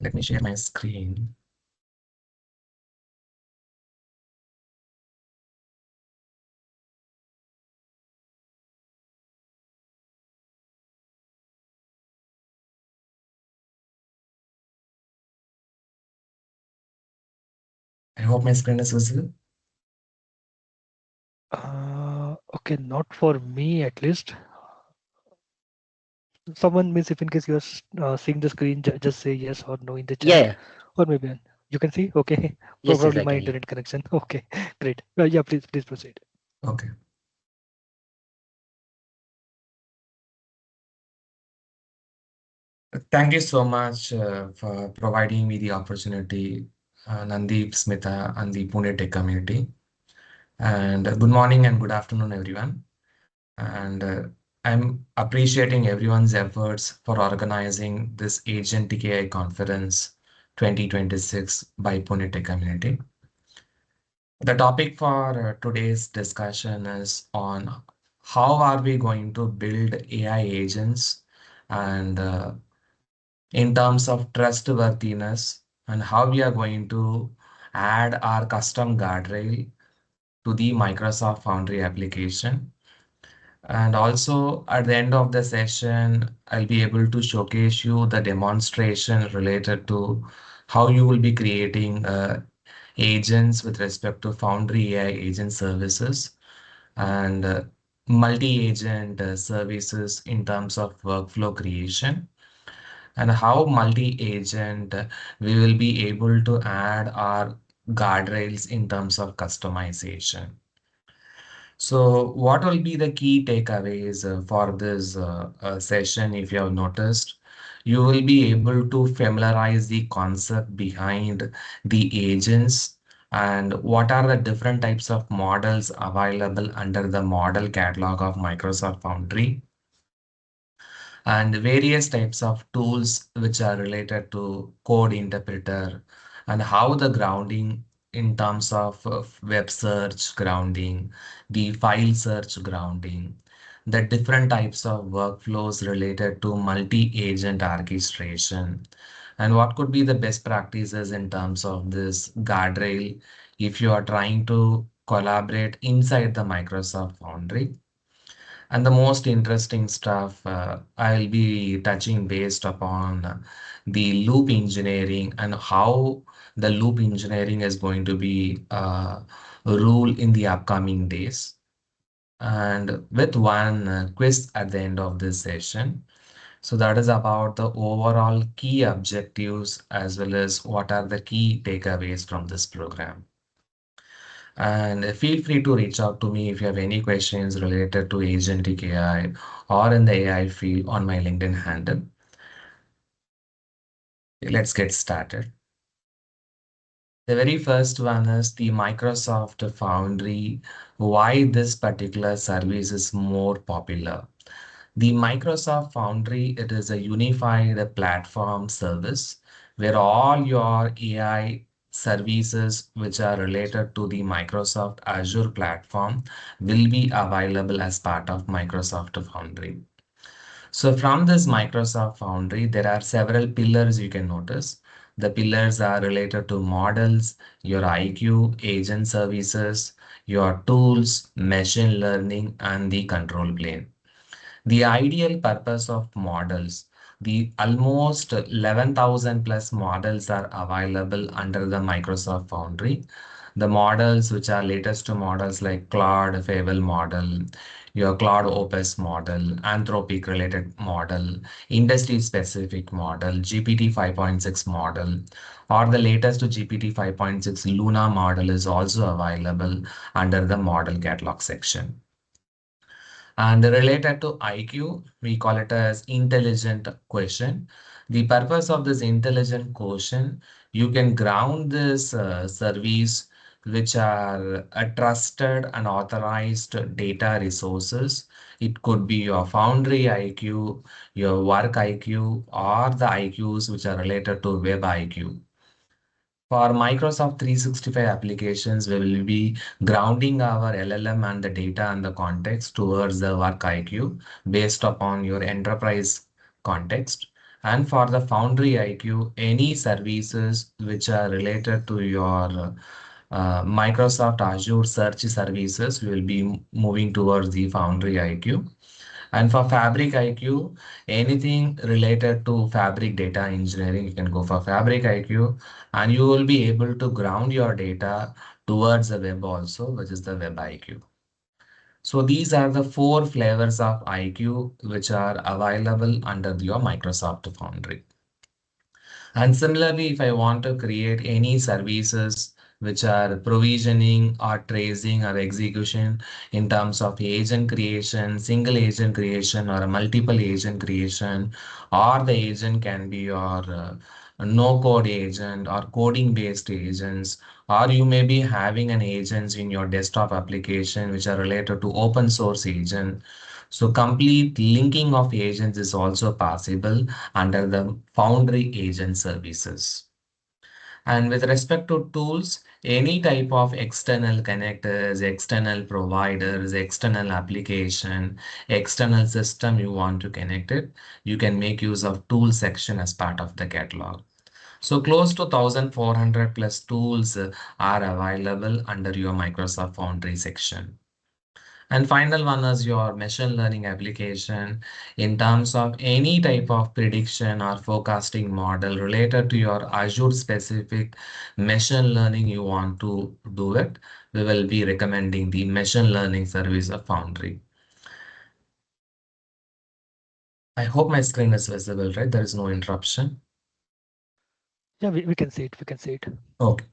Let me share my screen. I hope my screen is visible. Okay, not for me at least. Someone means if in case you are seeing the screen, just say yes or no in the Yeah, chat, yeah. or maybe you can see. Okay, Yes, yes, probably I my can. Yeah. internet connection. Okay, great. Yeah, please proceed. Okay. Thank you so much for providing me the opportunity, Nandeep, Smita, and the Pune Tech community. And good morning and good afternoon, everyone. And I'm appreciating everyone's efforts for organizing this Agentic AI Conference 2026 by Pune Tech Community. The topic for today's discussion is on how are we going to build AI agents and in terms of trustworthiness and how we are going to add our custom guardrail to the Microsoft Foundry application. And also at the end of the session, I'll be able to showcase you the demonstration related to how you will be creating agents with respect to Foundry AI agent services and multi-agent services in terms of workflow creation and how multi-agent we will be able to add our guardrails in terms of customization. So what will be the key takeaways for this session? If you have noticed, you will be able to familiarize the concept behind the agents and what are the different types of models available under the model catalog of Microsoft Foundry and various types of tools which are related to code interpreter and how the grounding in terms of web search grounding, the file search grounding, the different types of workflows related to multi-agent orchestration, and what could be the best practices in terms of this guardrail if you are trying to collaborate inside the Microsoft Foundry. And the most interesting stuff I'll be touching based upon the loop engineering and how the loop engineering is going to be a rule in the upcoming days. And with one quiz at the end of this session. So that is about the overall key objectives as well as what are the key takeaways from this program. And feel free to reach out to me if you have any questions related to agentic AI or in the AI field on my LinkedIn handle. Let's get started. The very first one is the Microsoft Foundry, why this particular service is more popular. The Microsoft Foundry, it is a unified platform service where all your AI services which are related to the Microsoft Azure platform will be available as part of Microsoft Foundry. So from this Microsoft Foundry, there are several pillars you can notice. The pillars are related to models, your IQ, agent services, your tools, machine learning, and the control plane. The ideal purpose of models, the almost 11,000 plus models are available under the Microsoft Foundry. The models which are latest to models like Claude Fable model, your Claude Opus model, Anthropic related model, industry specific model, GPT 5.6 model, or the latest to GPT 5.6 Luna model is also available under the model catalog section. And related to IQ, we call it as intelligent quotient. The purpose of this intelligent quotient, you can ground this service which are trusted and authorized data resources. It could be your Foundry IQ, your work IQ, or the IQs which are related to web IQ. For Microsoft 365 applications, we will be grounding our LLM and the data and the context towards the work IQ based upon your enterprise context. And for the Foundry IQ, any services which are related to your Microsoft Azure search services will be moving towards the Foundry IQ. And for Fabric IQ, anything related to Fabric data engineering, you can go for Fabric IQ, and you will be able to ground your data towards the web also, which is the Web IQ. So these are the four flavors of IQ which are available under your Microsoft Foundry. And similarly, if I want to create any services which are provisioning or tracing or execution in terms of agent creation, single agent creation, or a multiple agent creation, or the agent can be your no code agent or coding based agents, or you may be having an agents in your desktop application which are related to open source agent. So complete linking of agents is also possible under the Foundry agent services. And with respect to tools, any type of external connectors, external providers, external application, external system you want to connect it, you can make use of tool section as part of the catalog. So close to 1400 plus tools are available under your Microsoft Foundry section. And final one is your machine learning application in terms of any type of prediction or forecasting model related to your Azure specific machine learning you want to do it. We will be recommending the machine learning service of Foundry. I hope my screen is visible, right? There is no interruption. Yeah, we can see it. We can see it. Okay.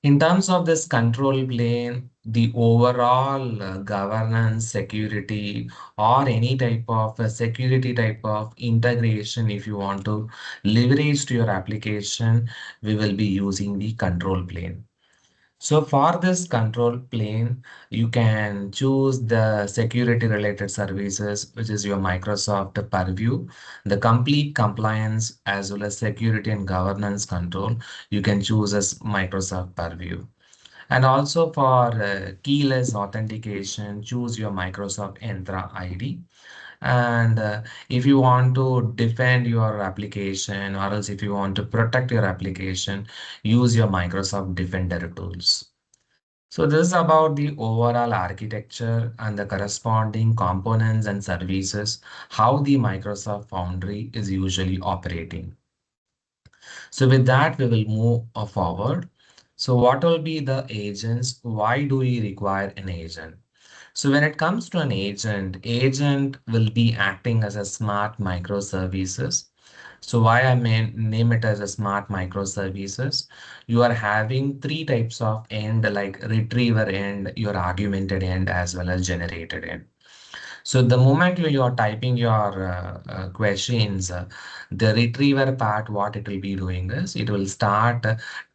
In terms of this control plane, the overall governance, security, or any type of security type of integration, if you want to leverage to your application, we will be using the control plane. So for this control plane, you can choose the security related services, which is your Microsoft Purview, the complete compliance as well as security and governance control. You can choose as Microsoft Purview. And also for keyless authentication, choose your Microsoft Entra ID. And if you want to defend your application or else if you want to protect your application, use your Microsoft Defender tools. So this is about the overall architecture and the corresponding components and services, how the Microsoft Foundry is usually operating. So with that, we will move forward. So what will be the agents? Why do we require an agent? So when it comes to an agent, agent will be acting as a smart microservices. So why I may name it as a smart microservices? You are having three types of end like retriever end, your argumented end as well as generated end. So the moment you are typing your questions, the retriever part, what it will be doing is it will start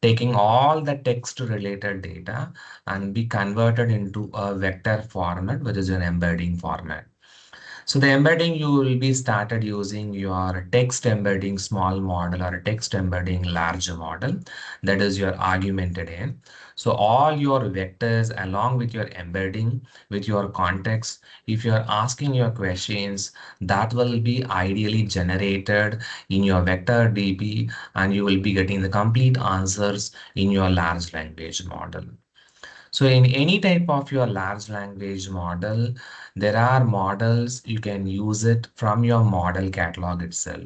taking all the text related data and be converted into a vector format, which is an embedding format. So the embedding you will be started using your text embedding small model or a text embedding large model. That is your argumented in. So all your vectors along with your embedding with your context, if you are asking your questions, that will be ideally generated in your vector DB and you will be getting the complete answers in your large language model. So in any type of your large language model, there are models you can use it from your model catalog itself.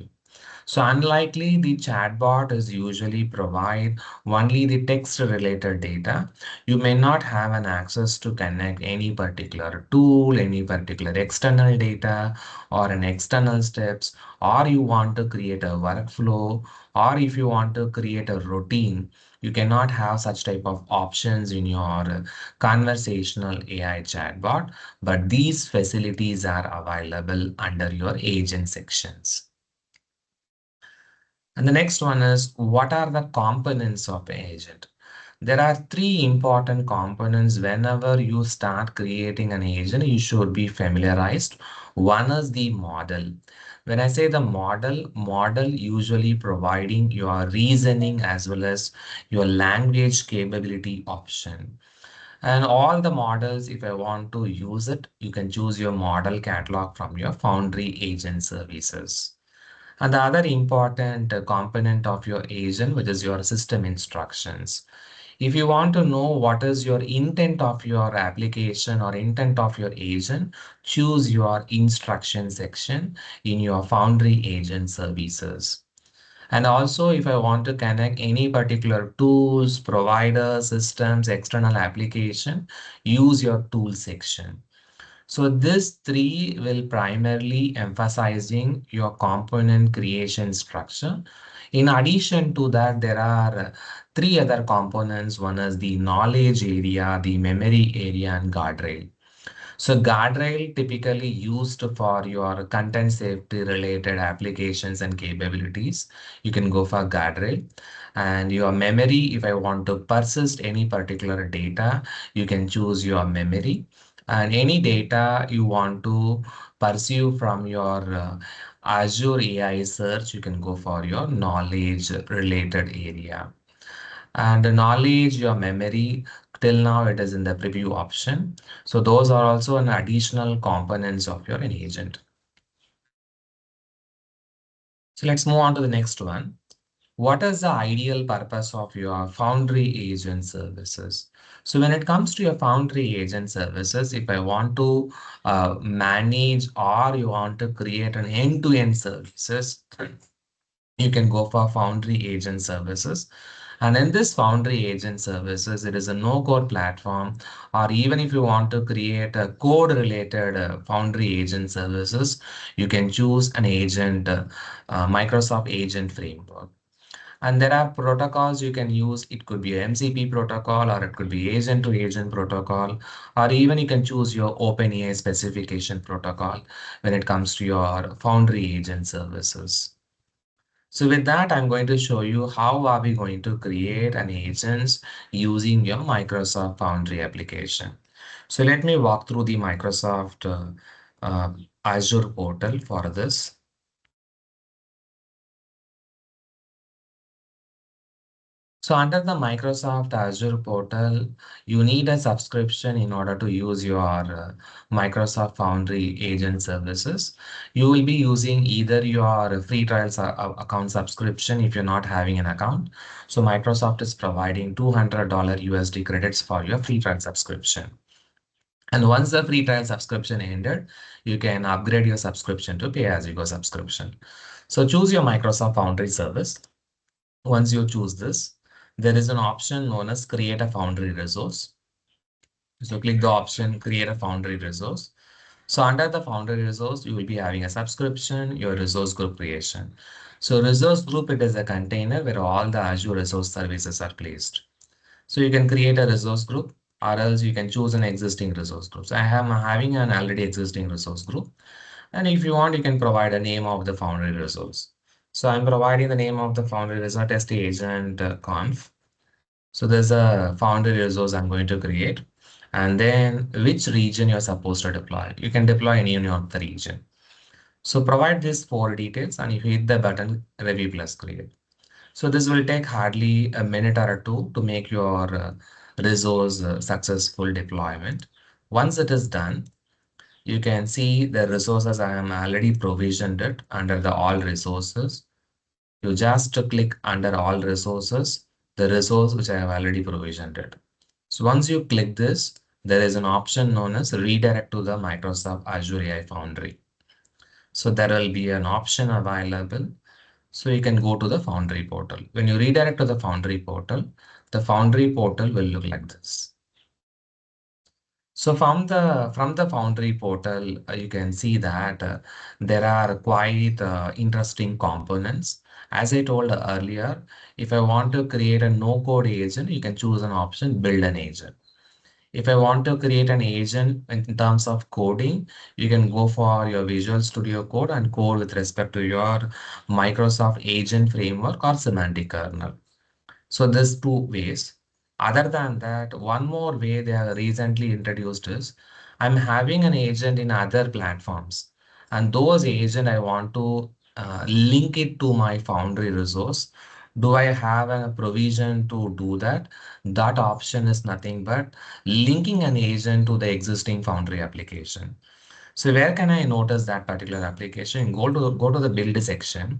So unlikely the chatbot is usually provide only the text related data. You may not have an access to connect any particular tool, any particular external data or an external steps, or you want to create a workflow, or if you want to create a routine, you cannot have such type of options in your conversational AI chatbot, but these facilities are available under your agent sections. And the next one is what are the components of an agent? There are three important components whenever you start creating an agent, you should be familiarized. One is the model. When I say the model usually providing your reasoning as well as your language capability option. And all the models, if I want to use it, you can choose your model catalog from your Foundry agent services. And the other important component of your agent, which is your system instructions. If you want to know what is your intent of your application or intent of your agent, choose your instruction section in your Foundry agent services. And also, if I want to connect any particular tools, provider, systems, external application, use your tool section. So this three will primarily emphasizing your component creation structure. In addition to that, there are three other components. One is the knowledge area, the memory area, and guardrail. So guardrail typically used for your content safety related applications and capabilities. You can go for guardrail. And your memory, if I want to persist any particular data, you can choose your memory. And any data you want to pursue from your Azure AI search, you can go for your knowledge related area. And the knowledge, your memory, till now it is in the preview option. So those are also an additional components of your agent. So let's move on to the next one. What is the ideal purpose of your Foundry agent services? So when it comes to your Foundry agent services, if I want to manage or you want to create an end-to-end services, you can go for Foundry agent services. And in this Foundry agent services, it is a no-code platform, or even if you want to create a code-related Foundry agent services, you can choose an agent, Microsoft Agent Framework. And there are protocols you can use. It could be a MCP protocol, or it could be agent-to-agent protocol, or even you can choose your OpenAI specification protocol when it comes to your Foundry agent services. So with that, I'm going to show you how are we going to create an agents using your Microsoft Foundry application. So let me walk through the Microsoft Azure portal for this. So under the Microsoft Azure portal, you need a subscription in order to use your Microsoft Foundry agent services. You will be using either your free trial account subscription if you're not having an account. So Microsoft is providing $200 USD credits for your free trial subscription. And once the free trial subscription ended, you can upgrade your subscription to pay as you go subscription. So choose your Microsoft Foundry service. Once you choose this, there is an option known as create a Foundry resource. So click the option create a Foundry resource. So under the Foundry resource, you will be having a subscription, your resource group creation. So resource group, it is a container where all the Azure resource services are placed. So you can create a resource group, or else you can choose an existing resource group. So I am having an already existing resource group. And if you want, you can provide a name of the Foundry resource. So I'm providing the name of the Foundry resource test agent conf. So there's a Foundry resource I'm going to create. And then which region you're supposed to deploy. You can deploy any of the region. So provide these four details, and if you hit the button review plus create. So this will take hardly a minute or two to make your resource successful deployment. Once it is done, you can see the resources I am already provisioned it under the all resources. You just click under all resources, the resource which I have already provisioned it. So once you click this, there is an option known as redirect to the Microsoft Azure AI Foundry. So there will be an option available. So you can go to the Foundry portal. When you redirect to the Foundry portal, the Foundry portal will look like this. So from the Foundry portal, you can see that there are quite interesting components. As I told earlier, if I want to create a no-code agent, you can choose an option, build an agent. If I want to create an agent in terms of coding, you can go for your Visual Studio Code and code with respect to your Microsoft Agent Framework or semantic kernel. So there's two ways. Other than that, one more way they have recently introduced is I'm having an agent in other platforms, and those agent I want to link it to my Foundry resource. Do I have a provision to do that? That option is nothing but linking an agent to the existing Foundry application. So where can I notice that particular application? Go to the build section.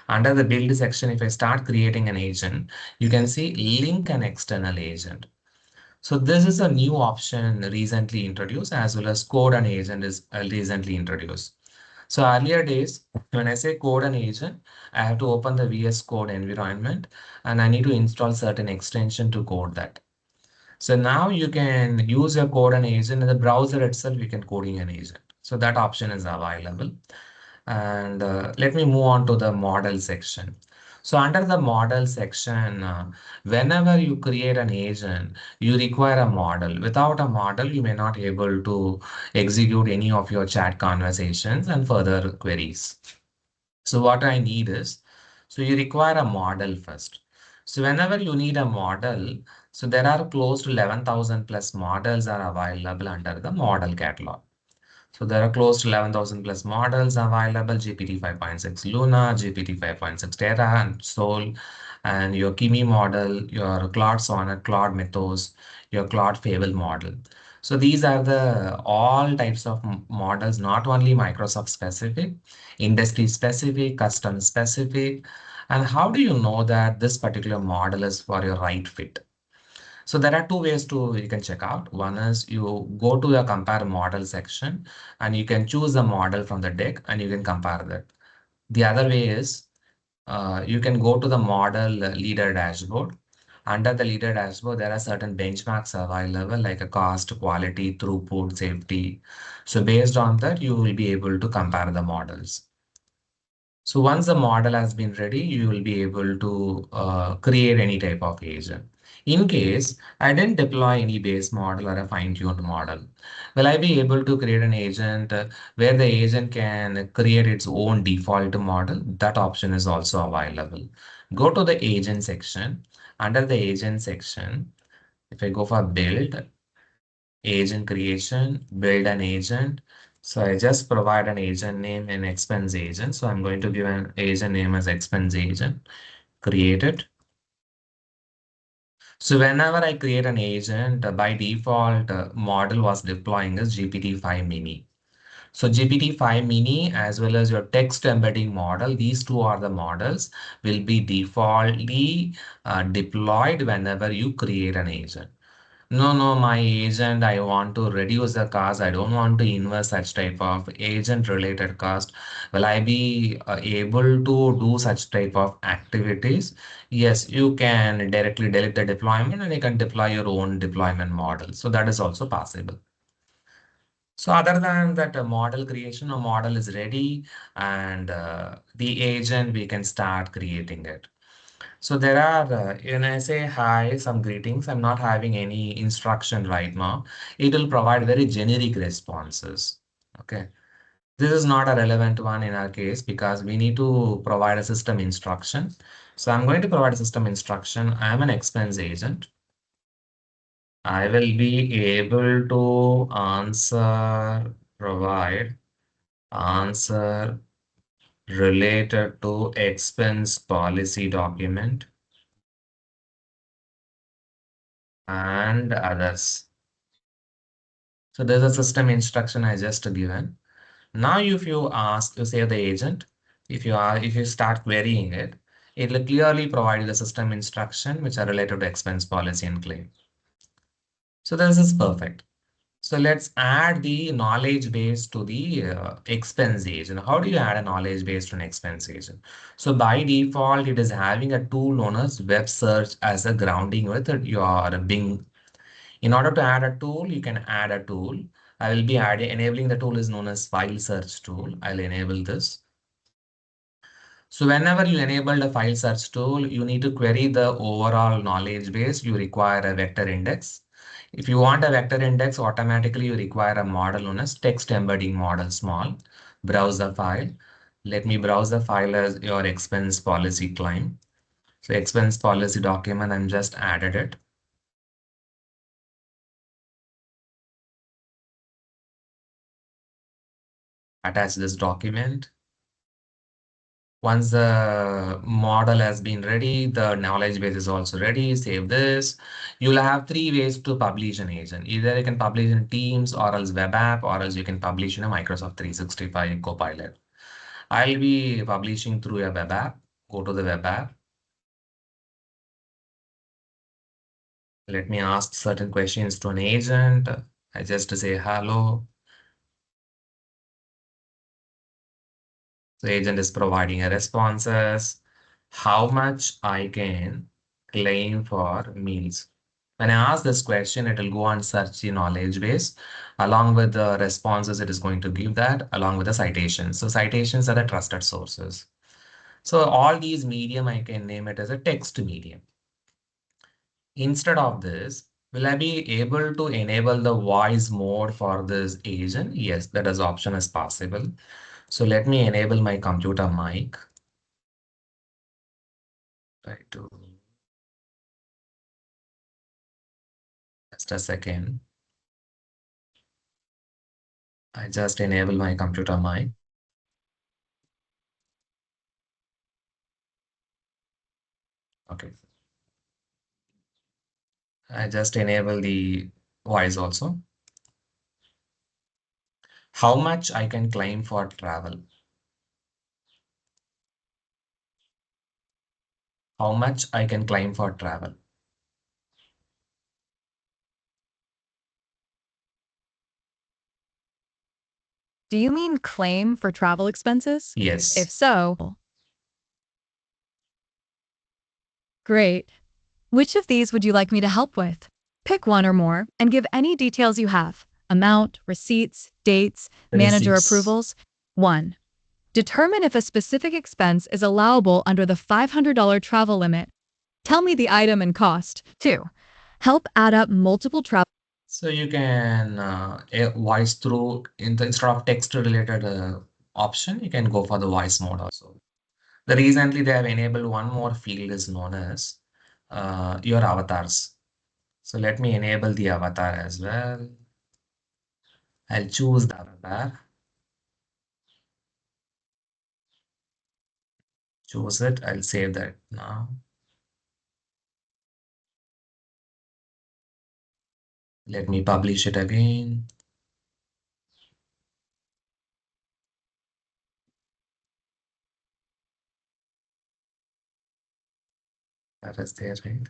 Under the build section, if I start creating an agent, you can see link an external agent. So this is a new option recently introduced, as well as code and agent is recently introduced. So earlier days, when I say code and agent, I have to open the VS Code environment and I need to install certain extension to code that. So now you can use your code and agent in the browser itself, you can coding an agent. So that option is available. And let me move on to the model section. So under the model section, whenever you create an agent, you require a model. Without a model, you may not able to execute any of your chat conversations and further queries. So what I need is, so you require a model first. So whenever you need a model, so there are close to 11,000 plus models are available under the model catalog. So there are close to 11,000 plus models available, GPT 5.6 Luna, GPT 5.6 Terra, and Sol, and your Kimi model, your Claude Sonnet, Claude Mythos, your Claude Fable model. So these are the all types of models, not only Microsoft specific, industry specific, custom specific. And how do you know that this particular model is for your right fit? So there are two ways to you can check out. One is you go to the compare model section and you can choose a model from the deck and you can compare that. The other way is you can go to the model leader dashboard. Under the leader dashboard, there are certain benchmarks available like a cost, quality, throughput, safety. So based on that, you will be able to compare the models. So once the model has been ready, you will be able to create any type of agent. In case I didn't deploy any base model or a fine-tuned model, will I be able to create an agent where the agent can create its own default model? That option is also available. Go to the agent section. Under the agent section, if I go for build, agent creation, build an agent. So I just provide an agent name and expense agent. So I'm going to give an agent name as expense agent, create it. So whenever I create an agent, by default, model was deploying is GPT-5 mini. So GPT-5 mini as well as your text embedding model, these two are the models will be defaultly deployed whenever you create an agent. No, no, my agent, I want to reduce the cost. I don't want to invest such type of agent related cost. Will I be able to do such type of activities? Yes, you can directly delete the deployment and you can deploy your own deployment model. So that is also possible. So other than that, a model creation, a model is ready and the agent, we can start creating it. So there are, when I say hi, some greetings, I'm not having any instruction right now. It will provide very generic responses. Okay. This is not a relevant one in our case because we need to provide a system instruction. So I'm going to provide a system instruction. I am an expense agent. I will be able to provide answer related to expense policy document and others. So there's a system instruction I just given. Now, if you ask, you say the agent, if you start querying it, it will clearly provide you the system instruction which are related to expense policy and claim. So this is perfect. So let's add the knowledge base to the expense agent. How do you add a knowledge base to an expense agent? So by default, it is having a tool known as web search as a grounding with your Bing. In order to add a tool, you can add a tool. I will be enabling the tool is known as file search tool. I'll enable this. So whenever you enable the file search tool, you need to query the overall knowledge base. You require a vector index. If you want a vector index, automatically you require a model known as text embedding model small. Browse the file. Let me browse the file as your expense policy claim. So expense policy document, I'm just added it. Attach this document. Once the model has been ready, the knowledge base is also ready. Save this. You'll have three ways to publish an agent. Either you can publish in Teams or else web app, or else you can publish in a Microsoft 365 Copilot. I'll be publishing through a web app. Go to the web app. Let me ask certain questions to an agent. I just say hello. The agent is providing a responses. How much I can claim for meals? When I ask this question, it will go and search the knowledge base along with the responses it is going to give that along with the citations. So citations are the trusted sources. So all these medium, I can name it as a text medium. Instead of this, will I be able to enable the voice mode for this agent? Yes, that is option is possible. So let me enable my computer mic. Try to just a second. I just enable my computer mic. Okay. I just enable the voice also. How much I can claim for travel? How much I can claim for travel? Do you mean claim for travel expenses? Yes. If so, great. Which of these would you like me to help with? Pick one or more and give any details you have. Amount, receipts, dates, manager Receipts. approvals. 1. Determine if a specific expense is allowable under the $500 travel limit. Tell me the item and cost. 2. Help add up multiple travel. So you can voice through instead of text related option, you can go for the voice mode also. The recently they have enabled one more field is known as your avatars. So let me enable the avatar as well. I'll choose the avatar. Choose it. I'll save that now. Let me publish it again. That is there, right?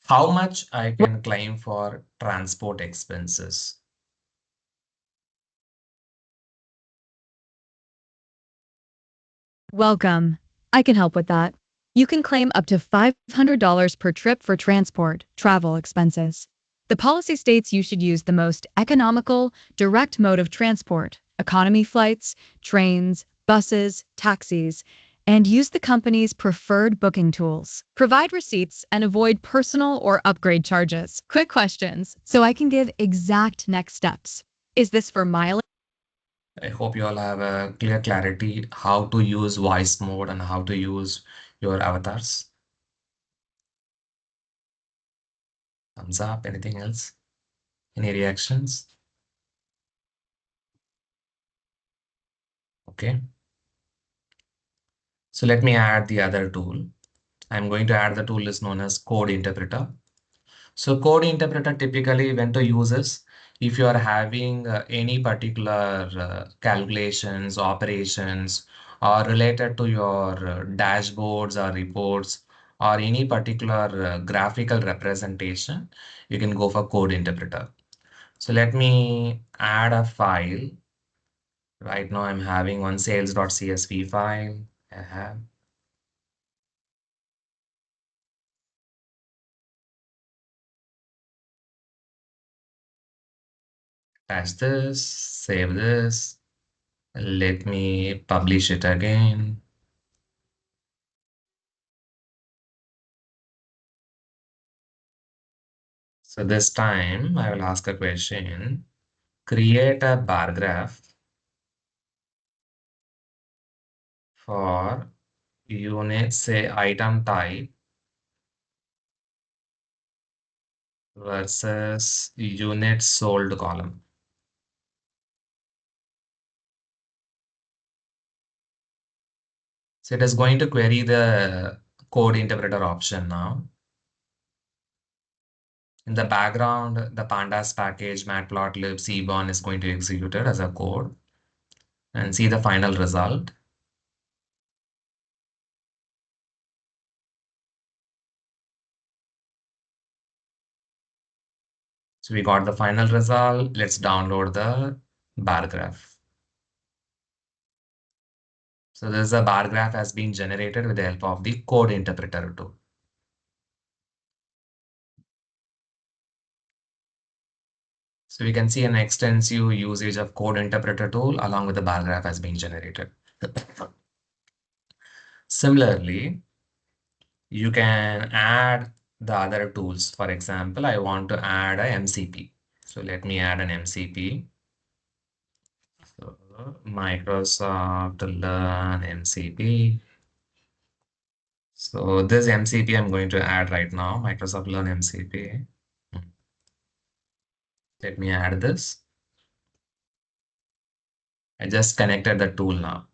How much I can claim for transport expenses? Welcome. I can help with that. You can claim up to $500 per trip for transport, travel expenses. The policy states you should use the most economical, direct mode of transport, economy flights, trains, buses, taxis, and use the company's preferred booking tools. Provide receipts and avoid personal or upgrade charges. Quick questions, so I can give exact next steps. Is this for mileage? I hope you all have a clear clarity how to use voice mode and how to use your avatars. Thumbs up, anything else? Any reactions? Okay. So let me add the other tool. I'm going to add the tool is known as code interpreter. So code interpreter typically when to use is if you are having any particular calculations, operations, or related to your dashboards or reports or any particular graphical representation, you can go for code interpreter. So let me add a file. Right now I'm having one sales.csv file. I have attach this, save this. Let me publish it again. So this time I will ask a question. Create a bar graph for unit, say item type versus unit sold column. So it is going to query the code interpreter option now. In the background, the pandas package, matplotlib, cborn is going to execute it as a code and see the final result. So we got the final result. Let's download the bar graph. So this is a bar graph has been generated with the help of the code interpreter tool. So we can see an extensive usage of code interpreter tool along with the bar graph has been generated. Similarly, you can add the other tools. For example, I want to add a MCP. So let me add an MCP. So Microsoft Learn MCP. So this MCP I'm going to add right now, Microsoft Learn MCP. Let me add this. I just connected the tool now.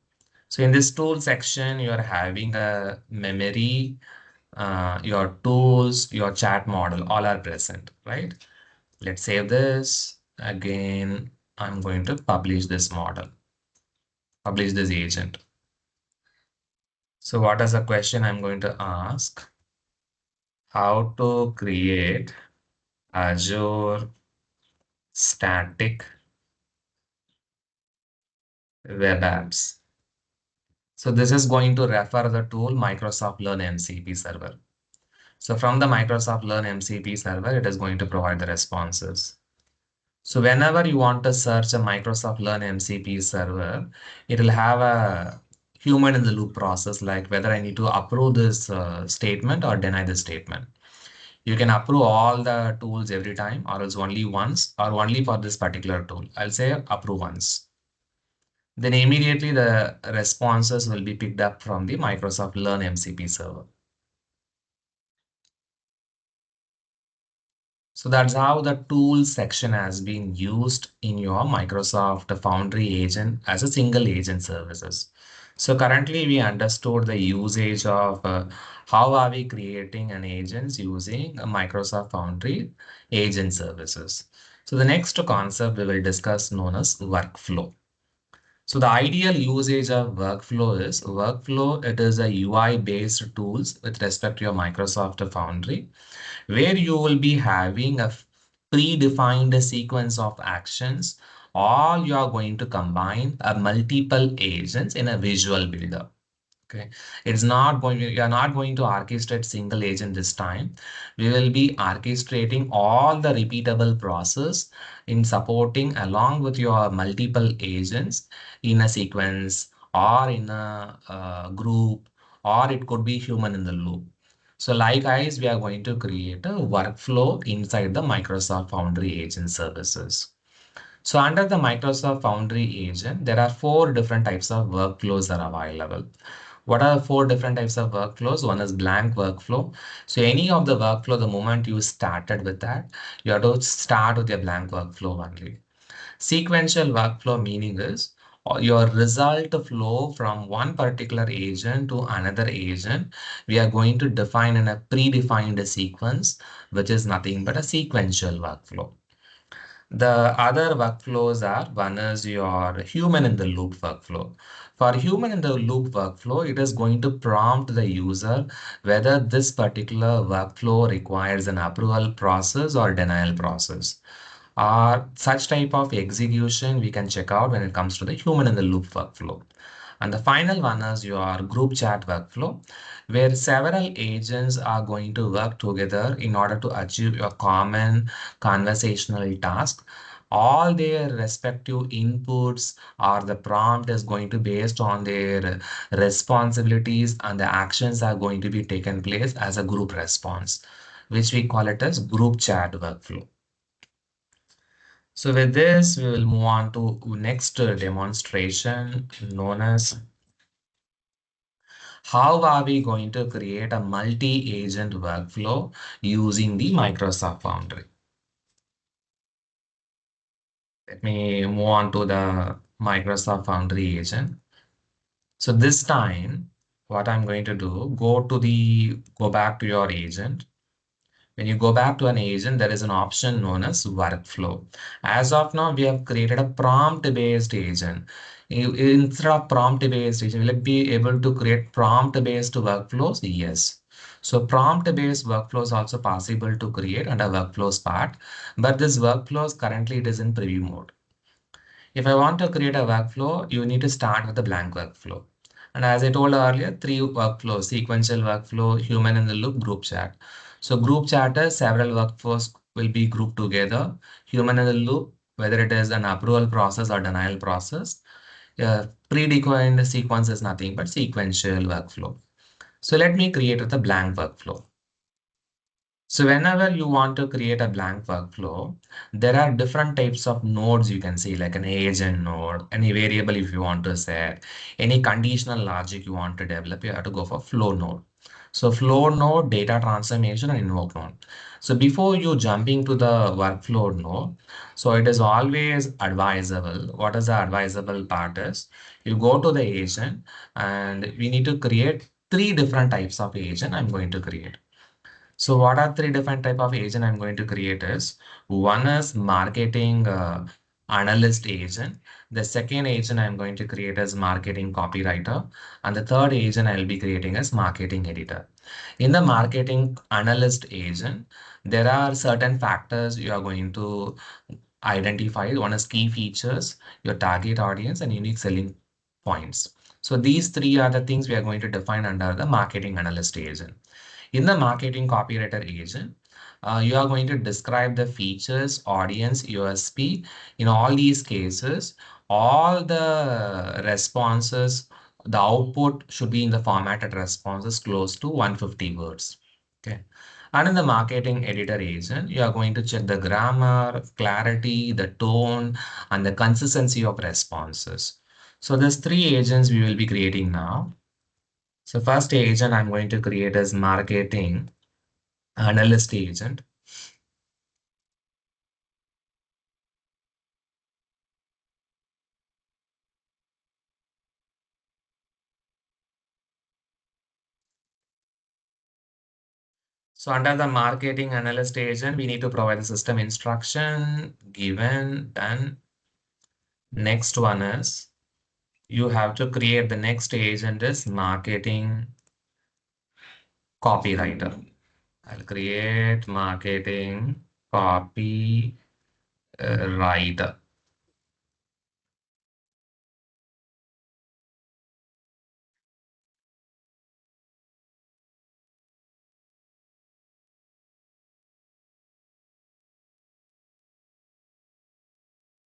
So in this tool section, you are having a memory, your tools, your chat model, all are present, right? Let's save this. Again, I'm going to publish this model, publish this agent. So what is the question I'm going to ask? How to create Azure static web apps. So this is going to refer the tool Microsoft Learn MCP server. So from the Microsoft Learn MCP server, it is going to provide the responses. So whenever you want to search a Microsoft Learn MCP server, it will have a human in the loop process, like whether I need to approve this statement or deny this statement. You can approve all the tools every time, or else only once, or only for this particular tool. I'll say approve once. Then immediately the responses will be picked up from the Microsoft Learn MCP server. So that's how the tools section has been used in your Microsoft Foundry agent as a single agent services. So currently we understood the usage of how are we creating an agents using a Microsoft Foundry agent services. So the next concept we will discuss known as workflow. So the ideal usage of workflow is it is a UI based tools with respect to your Microsoft Foundry, where you will be having a predefined sequence of actions, or you are going to combine a multiple agents in a visual builder. Okay, you are not going to orchestrate single agent this time. We will be orchestrating all the repeatable process in supporting along with your multiple agents in a sequence or in a group, or it could be human in the loop. So likewise, we are going to create a workflow inside the Microsoft Foundry agent services. So under the Microsoft Foundry agent, there are four different types of workflows that are available. What are the four different types of workflows? One is blank workflow. So any of the workflow, the moment you started with that, you have to start with your blank workflow only. Sequential workflow meaning is your result flow from one particular agent to another agent. We are going to define in a predefined sequence, which is nothing but a sequential workflow. The other workflows are, one is your human in the loop workflow. For human in the loop workflow, it is going to prompt the user whether this particular workflow requires an approval process or denial process. Such type of execution we can check out when it comes to the human in the loop workflow. And the final one is your group chat workflow, where several agents are going to work together in order to achieve a common conversational task. All their respective inputs or the prompt is going to be based on their responsibilities, and the actions are going to be taken place as a group response. which we call it as group chat workflow. So with this, we will move on to next demonstration known as how are we going to create a multi-agent workflow using the Microsoft Foundry. Let me move on to the Microsoft Foundry agent. So this time, what I'm going to do, go back to your agent. When you go back to an agent, there is an option known as workflow. As of now, we have created a prompt-based agent. Instead of prompt-based agent, will it be able to create prompt-based workflows? Yes. So prompt-based workflows also possible to create under workflows part, but this workflows currently it is in preview mode. If I want to create a workflow, you need to start with a blank workflow. And as I told earlier, three workflows: sequential workflow, human in the loop, group chat. So group chat is several workflows will be grouped together. Human in the loop, whether it is an approval process or denial process. Predefined sequence is nothing but sequential workflow. So let me create with a blank workflow. So whenever you want to create a blank workflow, there are different types of nodes you can see, like an agent node, any variable if you want to set, any conditional logic you want to develop, you have to go for flow node. So flow node, data transformation, and invoke node. So before you jumping to the workflow node, so it is always advisable. What is the advisable part is, you go to the agent and we need to create three different types of agent I'm going to create. So what are three different type of agent I'm going to create is, one is marketing analyst agent. The second agent I'm going to create as marketing copywriter. And the third agent I'll be creating as marketing editor. In the marketing analyst agent, there are certain factors you are going to identify. One is key features, your target audience, and unique selling points. So these three are the things we are going to define under the marketing analyst agent. In the marketing copywriter agent, you are going to describe the features, audience, USP. In all these cases, all the responses, the output should be in the formatted responses close to 150 words. Okay. And in the marketing editor agent, you are going to check the grammar, clarity, the tone, and the consistency of responses. So there's three agents we will be creating now. So first agent I'm going to create as marketing analyst agent. So under the marketing analyst agent, we need to provide the system instruction, given, done. Next one is, you have to create the next agent is marketing copywriter. I'll create marketing copy writer.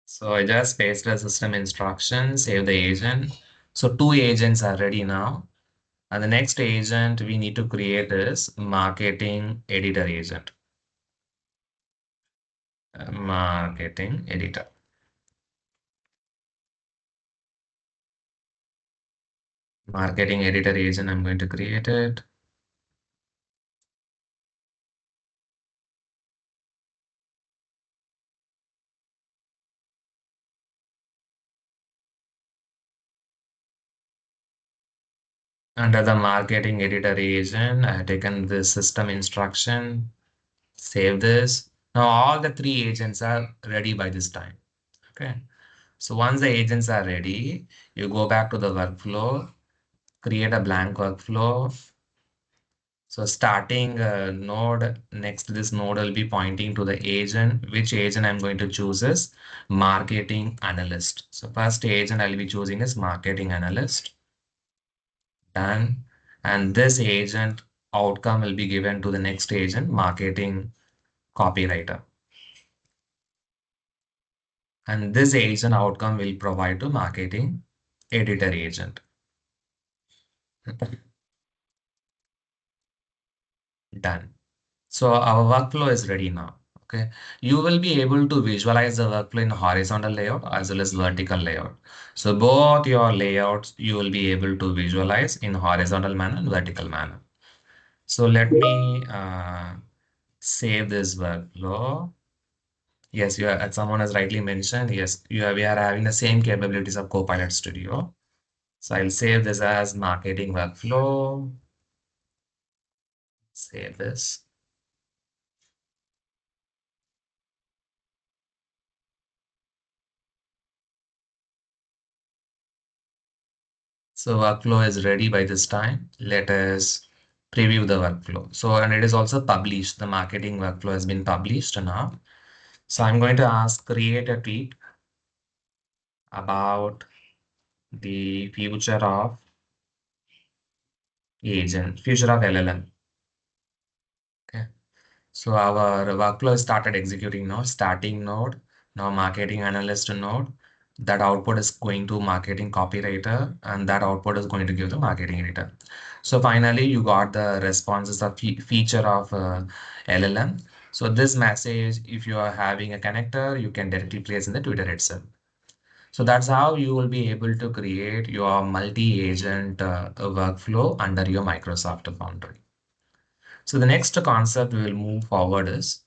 So I just paste the system instruction, save the agent. So two agents are ready now. And the next agent we need to create is marketing editor agent. Marketing editor. Marketing editor agent, I'm going to create it. Under the marketing editor agent, I have taken this system instruction, save this. Now all the three agents are ready by this time. Okay. So once the agents are ready, you go back to the workflow, create a blank workflow. So starting node, next to this node will be pointing to the agent. Which agent I'm going to choose is marketing analyst. So first agent I'll be choosing is marketing analyst. Done. And this agent outcome will be given to the next agent, marketing copywriter. And this agent outcome will provide to marketing editor agent. Done. So our workflow is ready now. Okay. You will be able to visualize the workflow in horizontal layout as well as vertical layout. So both your layouts you will be able to visualize in horizontal manner and vertical manner. So let me save this workflow. Yes, you are, as someone has rightly mentioned, yes, we are having the same capabilities of Copilot Studio. So I'll save this as marketing workflow. Save this. So workflow is ready by this time. Let us preview the workflow. So, and it is also published. The marketing workflow has been published now. So I'm going to ask create a tweet about the future of future of LLM. Okay. So our workflow started executing now, starting node, now marketing analyst node. That output is going to marketing copywriter, and that output is going to give the marketing editor. So finally, you got the responses of feature of LLM. So this message, if you are having a connector, you can directly place in the Twitter itself. So that's how you will be able to create your multi-agent workflow under your Microsoft Foundry. So the next concept we will move forward is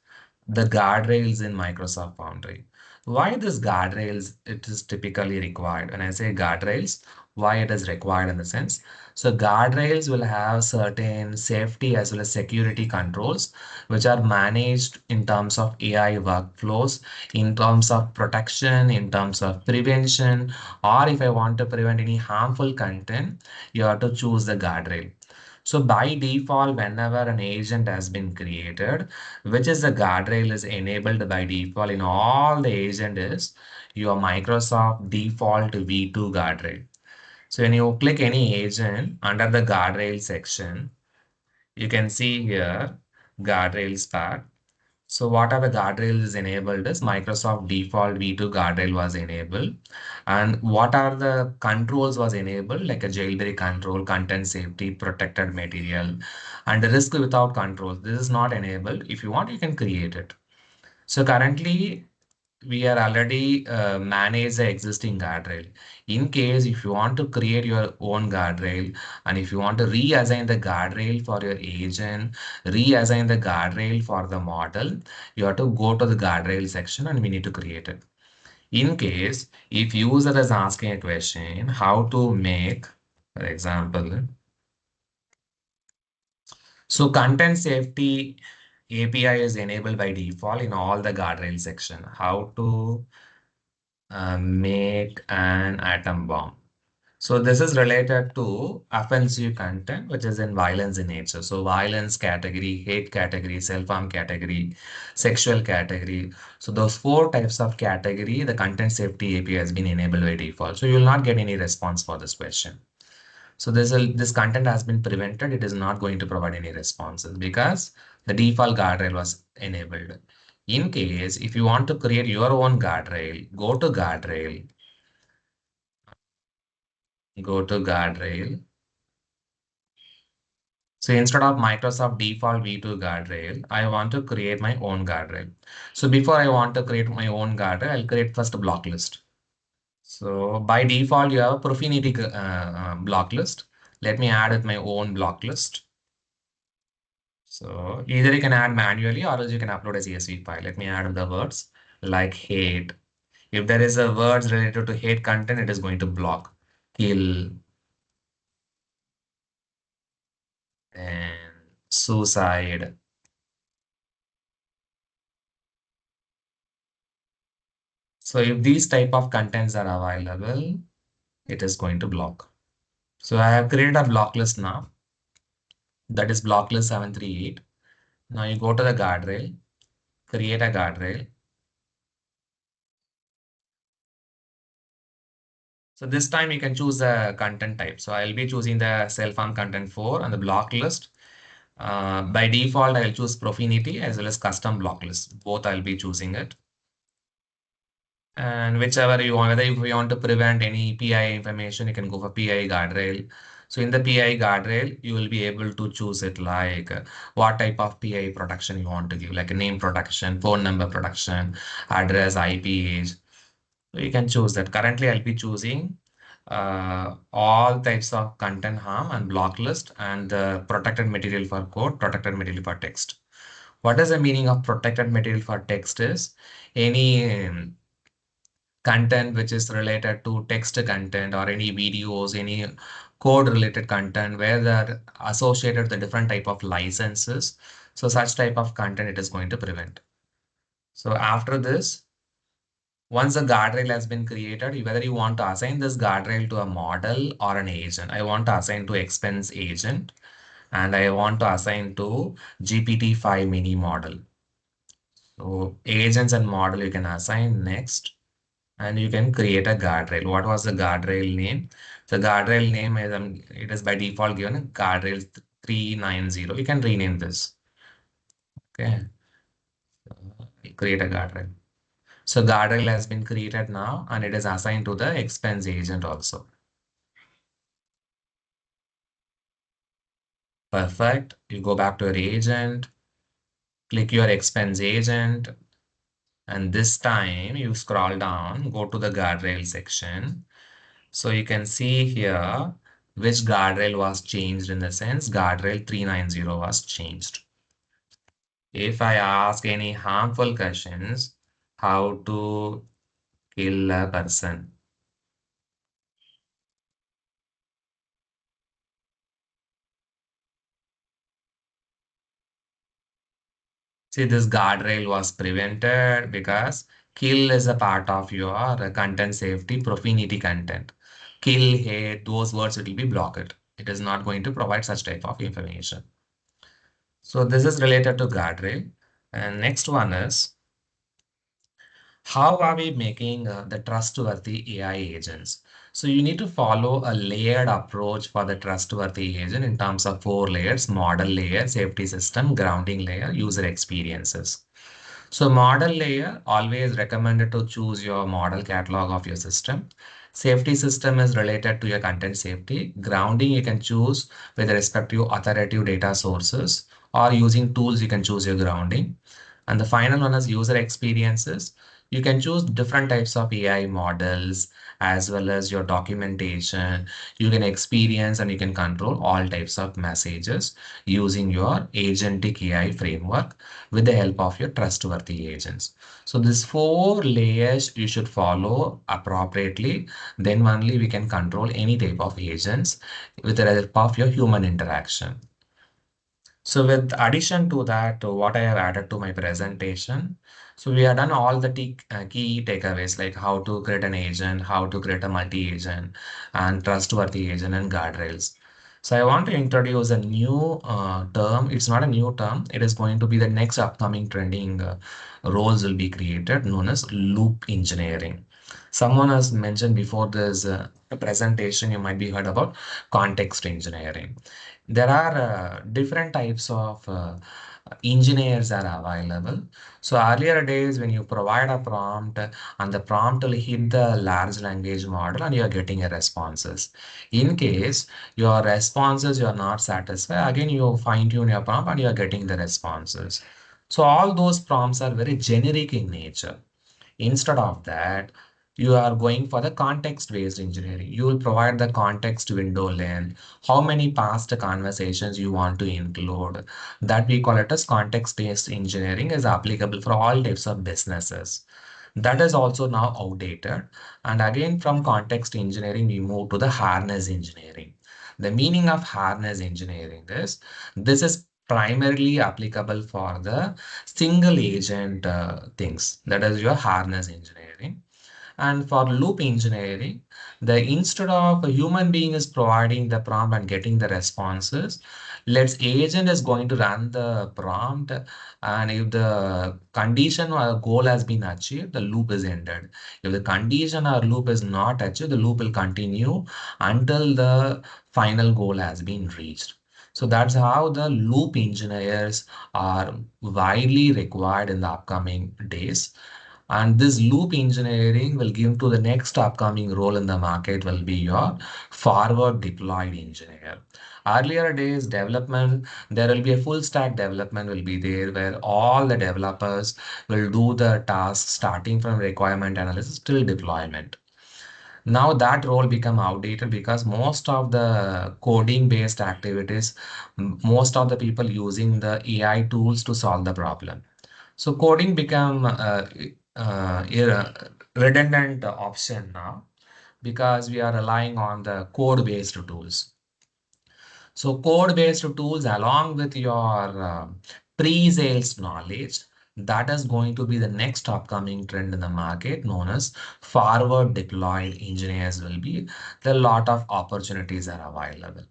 the guardrails in Microsoft Foundry. Why this guardrails it is typically required? When I say guardrails, why it is required in the sense. So guardrails will have certain safety as well as security controls, which are managed in terms of AI workflows, in terms of protection, in terms of prevention, or if I want to prevent any harmful content, you have to choose the guardrail. So by default, whenever an agent has been created, which is the guardrail is enabled by default in all the agent is your Microsoft default V2 guardrail. So when you click any agent under the guardrail section, you can see here guardrails part. So what are the guardrails is enabled is Microsoft default V2 guardrail was enabled. And what are the controls was enabled like a jailbreak control, content safety, protected material, and the risk without controls. This is not enabled. If you want, you can create it. So currently we are already manage the existing guardrail. In case if you want to create your own guardrail and if you want to reassign the guardrail for your agent, reassign the guardrail for the model, you have to go to the guardrail section and we need to create it. In case if user is asking a question, how to make, for example, so content safety API is enabled by default in all the guardrail section. How to make an atom bomb. So this is related to offensive content, which is in violence in nature. So violence category, hate category, self-harm category, sexual category. So those four types of category, the content safety API has been enabled by default. So you will not get any response for this question. So this content has been prevented. It is not going to provide any responses because the default guardrail was enabled. In case, if you want to create your own guardrail, go to guardrail. So instead of Microsoft default V2 guardrail, I want to create my own guardrail. So before I want to create my own guardrail, I'll create first a block list. So by default, you have a Profinity block list. Let me add with my own block list. So either you can add manually or else you can upload a CSV file. Let me add the words like hate. If there is a words related to hate content, it is going to block, kill, and suicide. So if these type of contents are available, it is going to block. So I have created a block list now. That is block list 738. Now you go to the guardrail, create a guardrail. So this time you can choose the content type. So I'll be choosing the self-harm content 4 and the block list. By default, I'll choose Profinity as well as custom block list. Both I'll be choosing it. And whichever you want, whether if you want to prevent any PI information, you can go for PI guardrail. So in the PI guardrail, you will be able to choose it like what type of PI protection you want to give, like a name protection, phone number protection, address, IP age. So you can choose that. Currently, I'll be choosing all types of content harm and block list and the protected material for code, protected material for text. What is the meaning of protected material for text is any content which is related to text content or any videos, any code related content where they're associated with the different type of licenses. So such type of content it is going to prevent. So after this, once the guardrail has been created, whether you want to assign this guardrail to a model or an agent. I want to assign to expense agent and I want to assign to GPT-5 mini model. So agents and model you can assign next and you can create a guardrail. What was the guardrail name? The guardrail name is it is by default given guardrail 390. You can rename this. Okay. Create a guardrail. So guardrail has been created now and it is assigned to the expense agent also. Perfect. You go back to your agent, click your expense agent, and this time you scroll down, go to the guardrail section. So you can see here which guardrail was changed in the sense guardrail 390 was changed. If I ask any harmful questions, how to kill a person. See, this guardrail was prevented because kill is a part of your content safety profanity content. Kill, hate, those words it will be blocked. It is not going to provide such type of information. So this is related to guardrail. And next one is how are we making the trustworthy AI agents? So you need to follow a layered approach for the trustworthy agent in terms of 4 layers: model layer, safety system, grounding layer, user experiences. So model layer, always recommended to choose your model catalog of your system. Safety system is related to your content safety. Grounding you can choose with respect to authoritative data sources or using tools you can choose your grounding. And the final one is user experiences. You can choose different types of AI models as well as your documentation. You can experience and you can control all types of messages using your agentic AI framework with the help of your trustworthy agents. So these 4 layers you should follow appropriately. Then only we can control any type of agents with the help of your human interaction. So with addition to that, what I have added to my presentation, so we have done all the key takeaways like how to create an agent, how to create a multi-agent and trustworthy agent and guardrails. So I want to introduce a new term. It's not a new term. It is going to be the next upcoming trending roles will be created known as loop engineering. Someone has mentioned before this presentation, you might be heard about context engineering. There are different types of engineers are available. So earlier days when you provide a prompt and the prompt will hit the large language model and you are getting a responses. In case your responses you are not satisfied, again you fine tune your prompt and you are getting the responses. So all those prompts are very generic in nature. Instead of that, you are going for the context-based engineering. You will provide the context window length, how many past conversations you want to include. That we call it as context-based engineering is applicable for all types of businesses. That is also now outdated. And again, from context engineering, we move to the harness engineering. The meaning of harness engineering is this is primarily applicable for the single agent things. That is your harness engineering. And for loop engineering, the instead of a human being is providing the prompt and getting the responses, let's agent is going to run the prompt, and if the condition or goal has been achieved, the loop is ended. If the condition or loop is not achieved, the loop will continue until the final goal has been reached. So that's how the loop engineers are widely required in the upcoming days. And this loop engineering will give to the next upcoming role in the market will be your forward deployed engineer. Earlier days development, there will be a full stack development will be there where all the developers will do the task starting from requirement analysis till deployment. Now that role become outdated because most of the coding based activities, most of the people using the AI tools to solve the problem. So coding become redundant option now because we are relying on the code based tools. So code-based tools along with your pre-sales knowledge, that is going to be the next upcoming trend in the market known as forward deployed engineers will be. There are a lot of opportunities are available.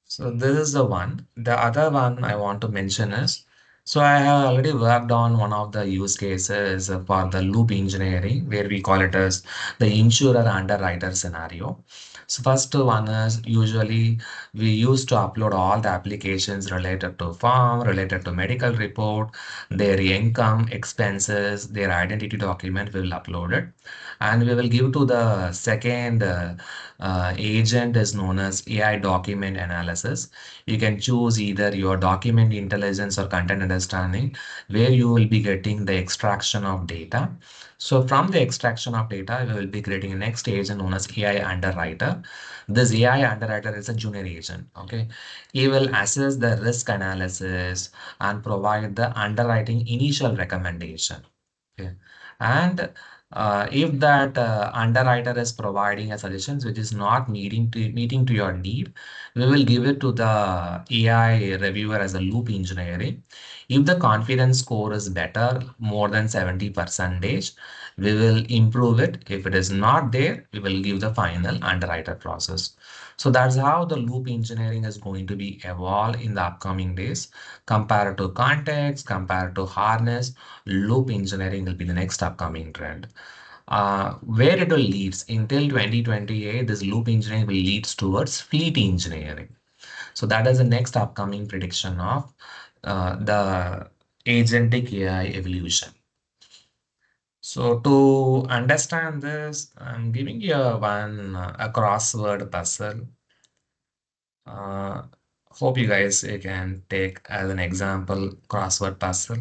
So this is the one. The other one I want to mention is, so I have already worked on one of the use cases for the loop engineering where we call it as the insurer underwriter scenario. So first one is usually we used to upload all the applications related to farm, related to medical report, their income, expenses, their identity document, we will upload it. And we will give to the second agent is known as AI document analysis. You can choose either your document intelligence or content understanding, where you will be getting the extraction of data. So from the extraction of data, we will be creating a next agent known as AI underwriter. This AI underwriter is a junior agent. Okay, he will assess the risk analysis and provide the underwriting initial recommendation. Okay. And if that underwriter is providing a suggestions which is not meeting to your need, we will give it to the AI reviewer as a loop engineering. If the confidence score is better, more than 70 percentage, we will improve it. If it is not there, we will give the final underwriter process. So that's how the loop engineering is going to be evolved in the upcoming days. Compared to context, compared to harness, loop engineering will be the next upcoming trend. Where it will leads until 2028, this loop engineering will leads towards fleet engineering. So that is the next upcoming prediction of the agentic AI evolution. So to understand this, I'm giving you a crossword puzzle. Uh, Hope you guys can take as an example crossword puzzle,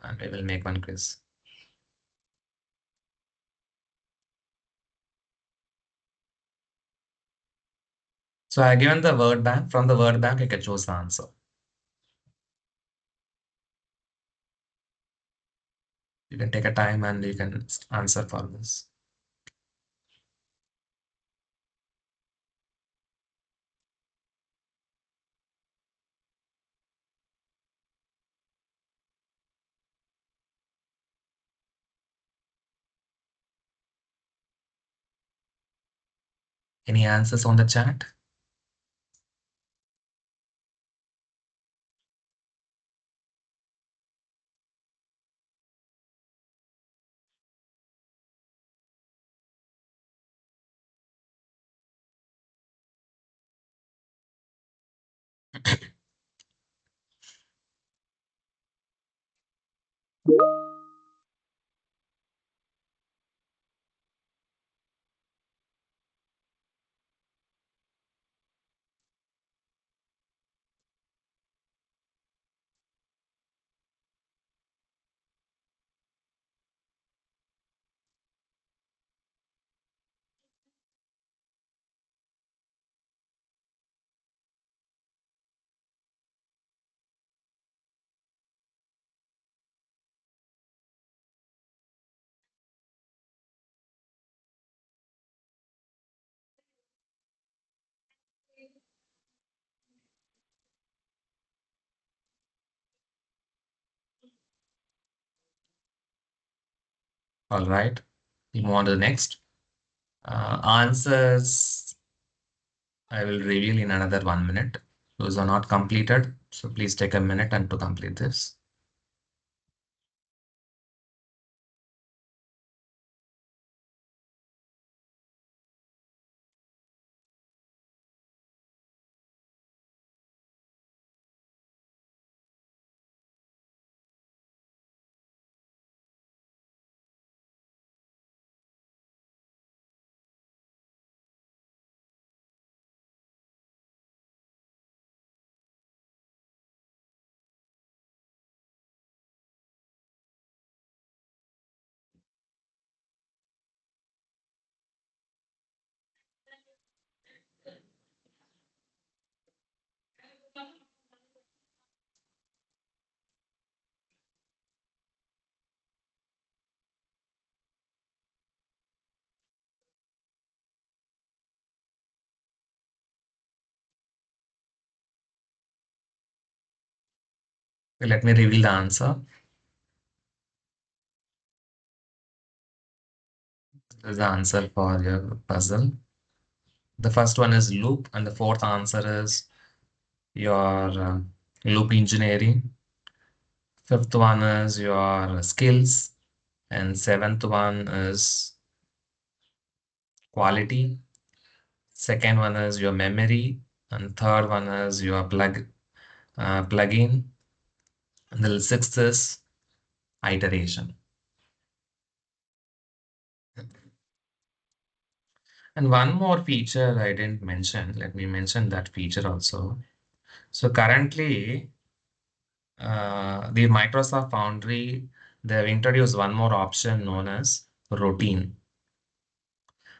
and we will make one quiz. So I given the word bank. From the word bank, you can choose the answer. You can take a time and you can answer for this. Any answers on the chat? All right. We move on to the next. Answers I will reveal in another 1 minute. Those are not completed. So please take a minute and to complete this. Let me reveal the answer. This is the answer for your puzzle. The first one is loop, and the fourth answer is your loop engineering. Fifth one is your skills, and seventh one is quality. Second one is your memory, and third one is your plugin. And the sixth is iteration. And one more feature I didn't mention. Let me mention that feature also. So currently, the Microsoft Foundry, they've introduced one more option known as routine.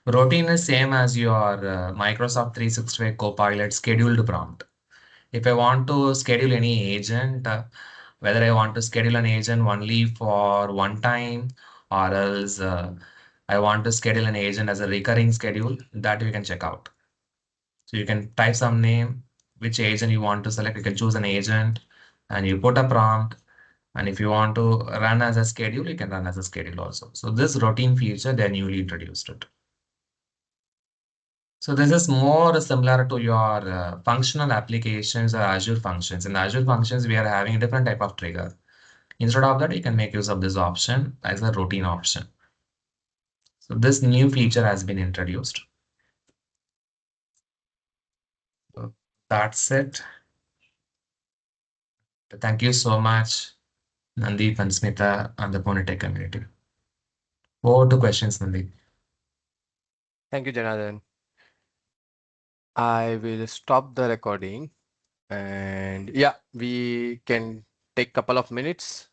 Routine is same as your Microsoft 365 Copilot scheduled prompt. If I want to schedule any agent, whether I want to schedule an agent only for one time or else I want to schedule an agent as a recurring schedule, that you can check out. So you can type some name, which agent you want to select. You can choose an agent and you put a prompt. And if you want to run as a schedule, you can run as a schedule also. So this routine feature, they newly introduced it. So this is more similar to your functional applications or Azure functions. In the Azure functions, we are having a different type of trigger. Instead of that, you can make use of this option as a routine option. So this new feature has been introduced. So that's it. Thank you so much, Nandeep and Smita and the Ponytech community. Over to questions, Nandeep. Thank you, Janarthanan. I will stop the recording and yeah, we can take a couple of minutes